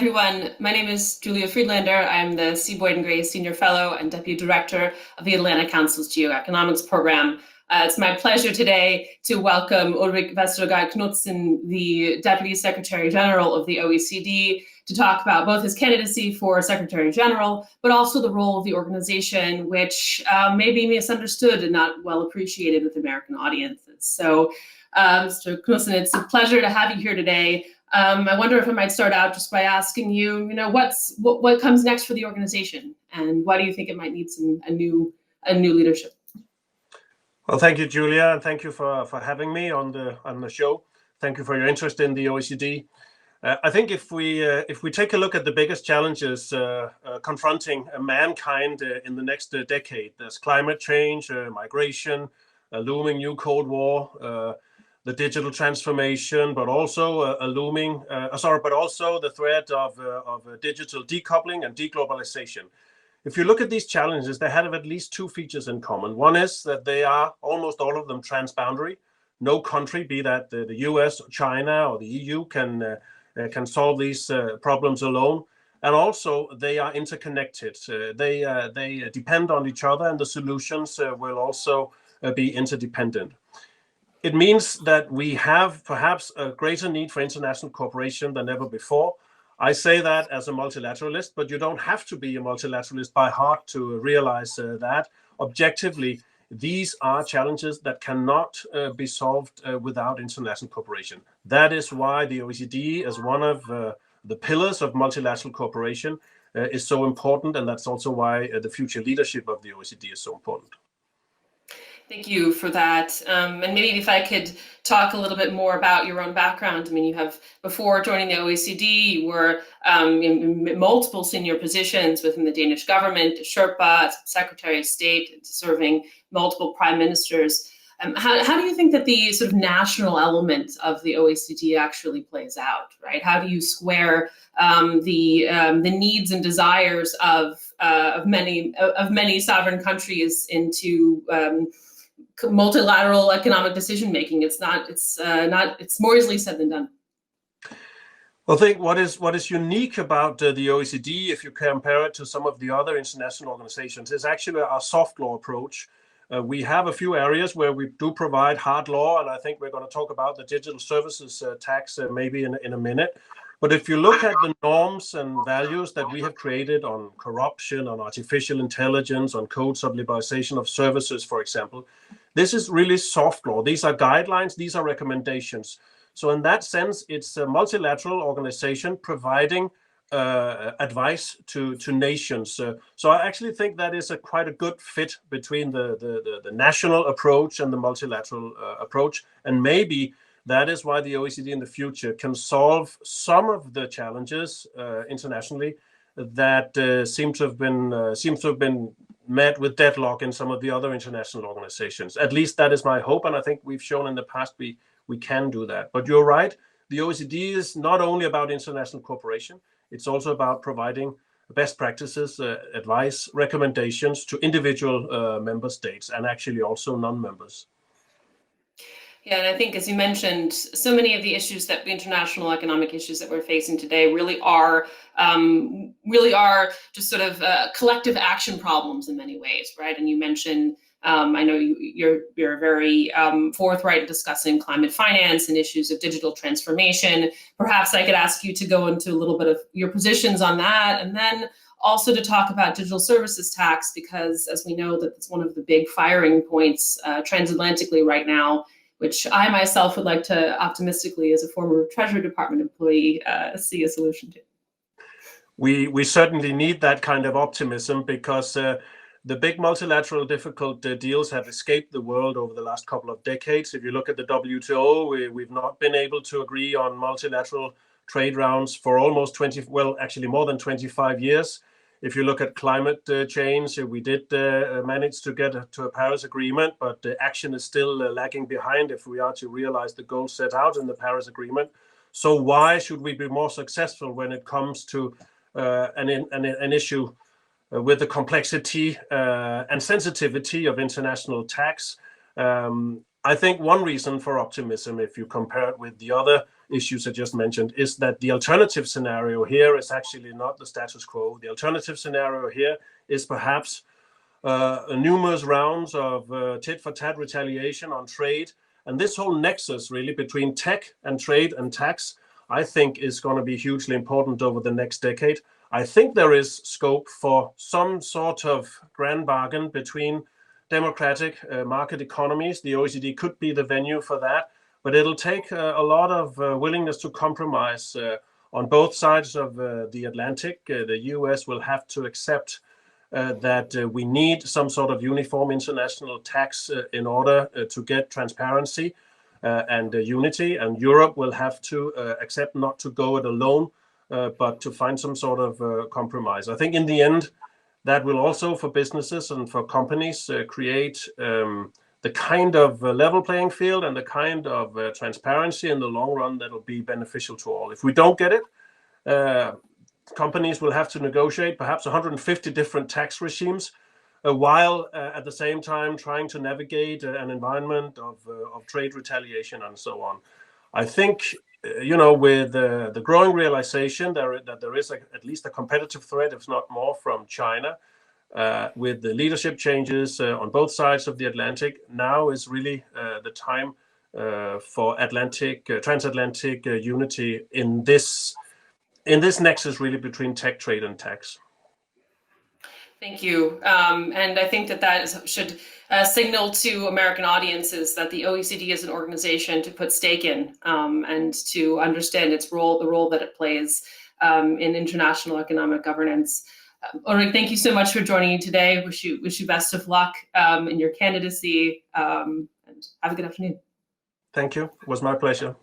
everyone. My name is Julia Friedlander. I'm the C. Boyd and Gray Senior Fellow and Deputy Director of the Atlantic Council's Geoeconomics Program. It's my pleasure today to welcome Ulrik Vestergaard Knudsen, the Deputy Secretary General of the OECD, to talk about both his candidacy for Secretary General, but also the role of the organization, which may be misunderstood and not well appreciated with American audiences. So, Mr. Knudsen, it's a pleasure to have you here today. I wonder if I might start out just by asking you, what comes next for the organization, and why do you think it might need a new leadership? Well, thank you, Julia, and thank you for having me on the show. Thank you for your interest in the OECD. I think if we take a look at the biggest challenges confronting mankind in the next decade, there's climate change, migration, a looming new Cold War, the digital transformation, but also the threat of digital decoupling and deglobalization. If you look at these challenges, they have at least two features in common. One is that they are almost all of them transboundary. No country, be that the US, China, or the EU, can solve these problems alone. And also, they are interconnected. They depend on each other, and the solutions will also be interdependent. It means that we have perhaps a greater need for international cooperation than ever before. I say that as a multilateralist, but you don't have to be a multilateralist by heart to realize that. Objectively, these are challenges that cannot be solved without international cooperation. That is why the OECD, as one of the pillars of multilateral cooperation, is so important, and that's also why the future leadership of the OECD is so important. Thank you for that. And maybe if I could talk a little bit more about your own background. I mean, you have, before joining the OECD, you were in multiple senior positions within the Danish government, Sherpa, Secretary of State, serving multiple prime ministers. How do you think that the sort of national element of the OECD actually plays out, right? How do you square the needs and desires of many sovereign countries into multilateral economic decision making? It's more easily said than done. Well, I think what is unique about the OECD, if you compare it to some of the other international organizations, is actually our soft law approach. We have a few areas where we do provide hard law, and I think we're going to talk about the digital services tax maybe in a minute. But if you look at the norms and values that we have created on corruption, on artificial intelligence, on code sub-liberalization of services, for example, this is really soft law. These are guidelines, these are recommendations. So in that sense, it's a multilateral organization providing advice to nations. So I actually think that is quite a good fit between the national approach and the multilateral approach. And maybe that is why the OECD in the future can solve some of the challenges internationally that seems to have been met with deadlock in some of the other international organizations. At least that is my hope, and I think we've shown in the past we can do that. But you're right, the OECD is not only about international cooperation, it's also about providing best practices, advice, recommendations to individual member states, and actually also non-members. Yeah, and I think, as you mentioned, so many of the issues that the international economic issues that we're facing today really are just sort of collective action problems in many ways, right? And you mentioned, I know you're very forthright in discussing climate finance and issues of digital transformation. Perhaps I could ask you to go into a little bit of your positions on that, and then also to talk about digital services tax, because as we know, that it's one of the big firing points transatlantically right now, which I myself would like to optimistically, as a former Treasury Department employee, see a solution to. We certainly need that kind of optimism, because the big multilateral difficult deals have escaped the world over the last couple of decades. If you look at the WTO, we've not been able to agree on multilateral trade rounds for almost more than 25 years. If you look at climate change, we did manage to get to a Paris Agreement, but the action is still lagging behind if we are to realize the goals set out in the Paris Agreement. So why should we be more successful when it comes to an issue with the complexity and sensitivity of international tax? I think one reason for optimism, if you compare it with the other issues I just mentioned, is that the alternative scenario here is actually not the status quo. The alternative scenario here is perhaps numerous rounds of tit-for-tat retaliation on trade. And this whole nexus really between tech and trade and tax, I think is going to be hugely important over the next decade. I think there is scope for some sort of grand bargain between democratic market economies. The OECD could be the venue for that, but it'll take a lot of willingness to compromise on both sides of the Atlantic. The US will have to accept that we need some sort of uniform international tax in order to get transparency and unity, and Europe will have to accept not to go it alone, but to find some sort of compromise. I think in the end, that will also, for businesses and for companies, create the kind of level playing field and the kind of transparency in the long run that will be beneficial to all. If we don't get it, companies will have to negotiate perhaps 150 different tax regimes, while at the same time trying to navigate an environment of trade retaliation and so on. I think, with the growing realization that there is at least a competitive threat, if not more, from China, with the leadership changes on both sides of the Atlantic, now is really the time for transatlantic unity in this nexus really between tech, trade, and tax. Thank you. And I think that should signal to American audiences that the OECD is an organization to put stake in and to understand its role, the role that it plays in international economic governance. Ulrik, thank you so much for joining me today. Wish you best of luck in your candidacy, and have a good afternoon. Thank you. It was my pleasure.